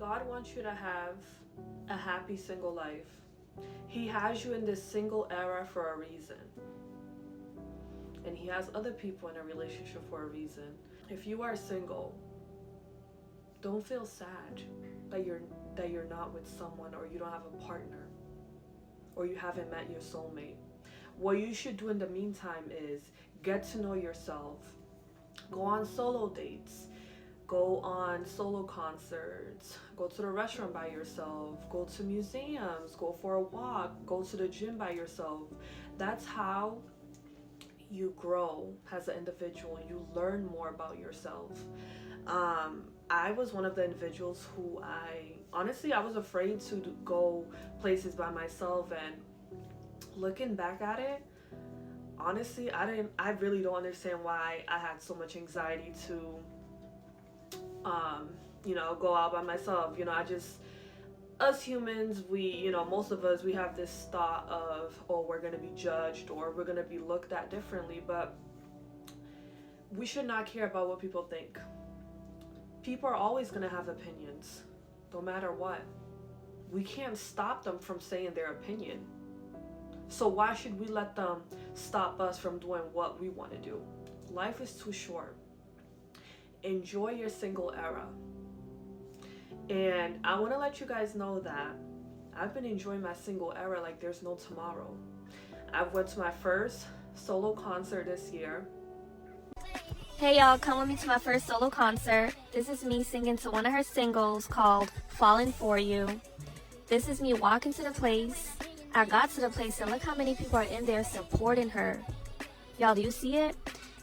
God wants you to have a happy single life. He has you in this single era for a reason. And he has other people in a relationship for a reason. If you are single, don't feel sad that you're not with someone, or you don't have a partner, or you haven't met your soulmate. What you should do in the meantime is get to know yourself. Go on solo dates. Go on solo concerts. Go to the restaurant by yourself. Go to museums. Go for a walk. Go to the gym by yourself. That's how you grow as an individual. You learn more about yourself. I was one of the individuals who I was afraid to go places by myself, and looking back at it, honestly, I really don't understand why I had so much anxiety to go out by myself. Us humans, most of us, we have this thought of, oh, we're going to be judged or we're going to be looked at differently, but we should not care about what people think. People are always going to have opinions, no matter what. We can't stop them from saying their opinion. So why should we let them stop us from doing what we want to do? Life is too short. Enjoy your single era. And I want to let you guys know that I've been enjoying my single era like there's no tomorrow. I went to my first solo concert this year. Hey y'all, come with me to my first solo concert. This is me singing to one of her singles called Falling For You. This is me walking to the place. I got to the place and look how many people are in there supporting her. Y'all, do you see it?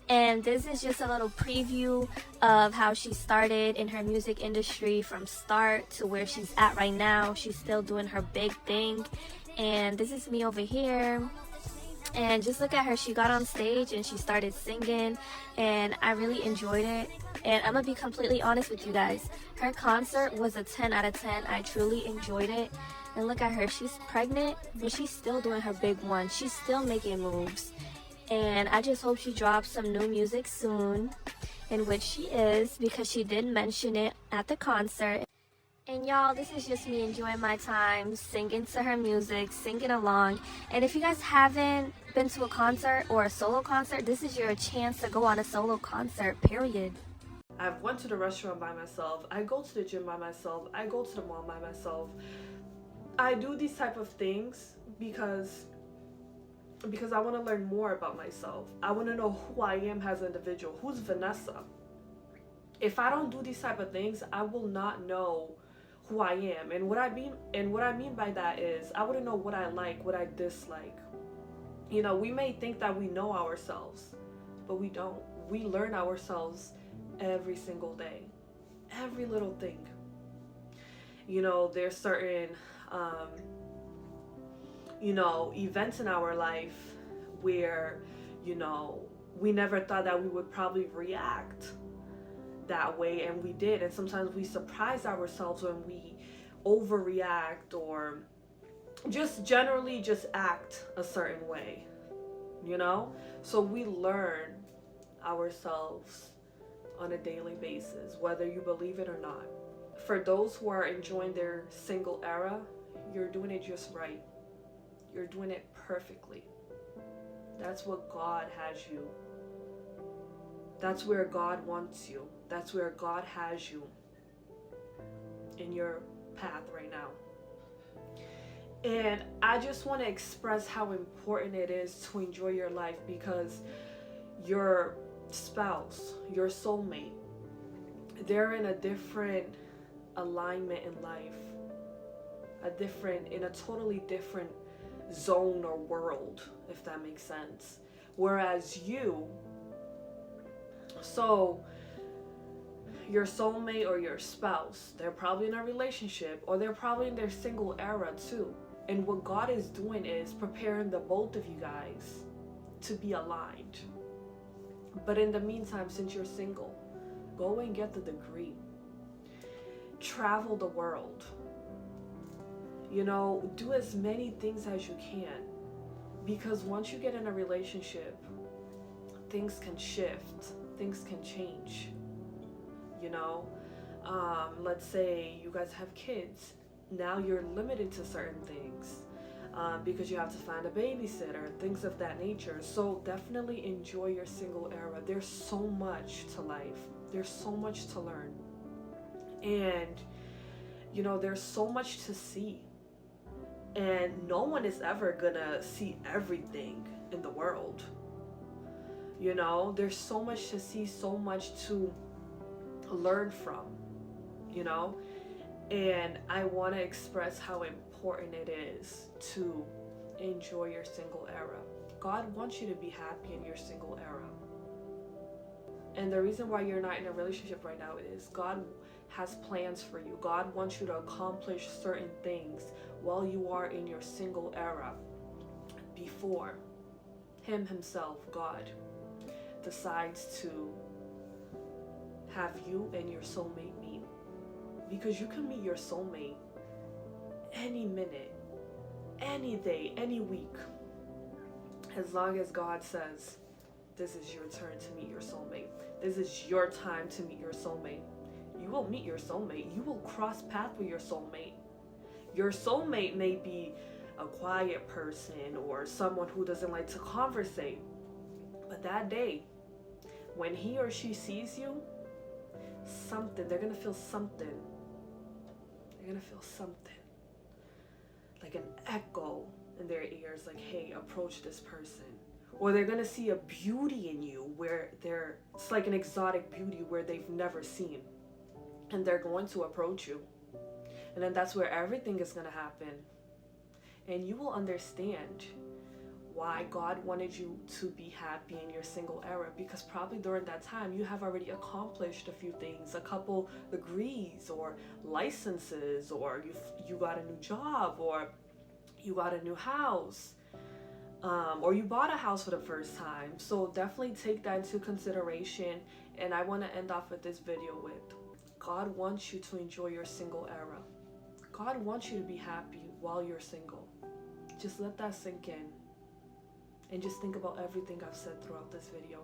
And this is just a little preview of how she started in her music industry from start to where she's at right now. She's still doing her big thing. And this is me over here. And just look at her. She got on stage and she started singing. And I really enjoyed it. And I'm going to be completely honest with you guys. Her concert was a 10 out of 10. I truly enjoyed it. And look at her. She's pregnant, but she's still doing her big one. She's still making moves. And I just hope she drops some new music soon, in which she is, because she did mention it at the concert. And y'all, this is just me enjoying my time, singing to her music, singing along. And if you guys haven't been to a concert or a solo concert, this is your chance to go on a solo concert, period. I've went to the restaurant by myself. I go to the gym by myself. I go to the mall by myself. I do these type of things because I want to learn more about myself. I want to know who I am as an individual. Who's Vanessa? If I don't do these type of things, I will not know who I am. And what I mean by that is I wouldn't know what I like, what I dislike. We may think that we know ourselves, but we don't. We learn ourselves every single day. Every little thing. There's certain events in our life where, we never thought that we would probably react that way, and we did. And sometimes we surprise ourselves when we overreact or just generally just act a certain way, So we learn ourselves on a daily basis, whether you believe it or not. For those who are enjoying their single era, you're doing it just right. You're doing it perfectly. That's what God has you. That's where God wants you. That's where God has you in your path right now. And I just want to express how important it is to enjoy your life, because your spouse, your soulmate, they're in a different alignment in life, in a totally different zone or world, if that makes sense. Whereas your soulmate or your spouse, they're probably in a relationship, or they're probably in their single era too. And what God is doing is preparing the both of you guys to be aligned. But in the meantime, since you're single, go and get the degree. Travel the world. Do as many things as you can. Because once you get in a relationship, things can shift. Things can change. Let's say you guys have kids. Now you're limited to certain things because you have to find a babysitter, things of that nature. So definitely enjoy your single era. There's so much to life. There's so much to learn. And, you know, there's so much to see. And no one is ever gonna see everything in the world. You know, there's so much to see, so much to learn from, you know? And I want to express how important it is to enjoy your single era. God wants you to be happy in your single era. And the reason why you're not in a relationship right now is God has plans for you. God wants you to accomplish certain things while you are in your single era before Him Himself, God, decides to have you and your soulmate meet. Because you can meet your soulmate any minute, any day, any week, as long as God says, this is your turn to meet your soulmate. This is your time to meet your soulmate. You will meet your soulmate. You will cross paths with your soulmate. Your soulmate may be a quiet person or someone who doesn't like to conversate. But that day, when he or she sees you, they're gonna feel something. They're gonna feel something. Like an echo in their ears, like, hey, approach this person. Or they're gonna see a beauty in you where it's like an exotic beauty where they've never seen. And they're going to approach you. And then that's where everything is gonna happen. And you will understand why God wanted you to be happy in your single era, because probably during that time you have already accomplished a few things, a couple degrees or licenses, or you got a new job, or you got a new house, or you bought a house for the first time. So definitely take that into consideration. And I want to end off with this video with, God wants you to enjoy your single era. God wants you to be happy while you're single. Just let that sink in. And just think about everything I've said throughout this video.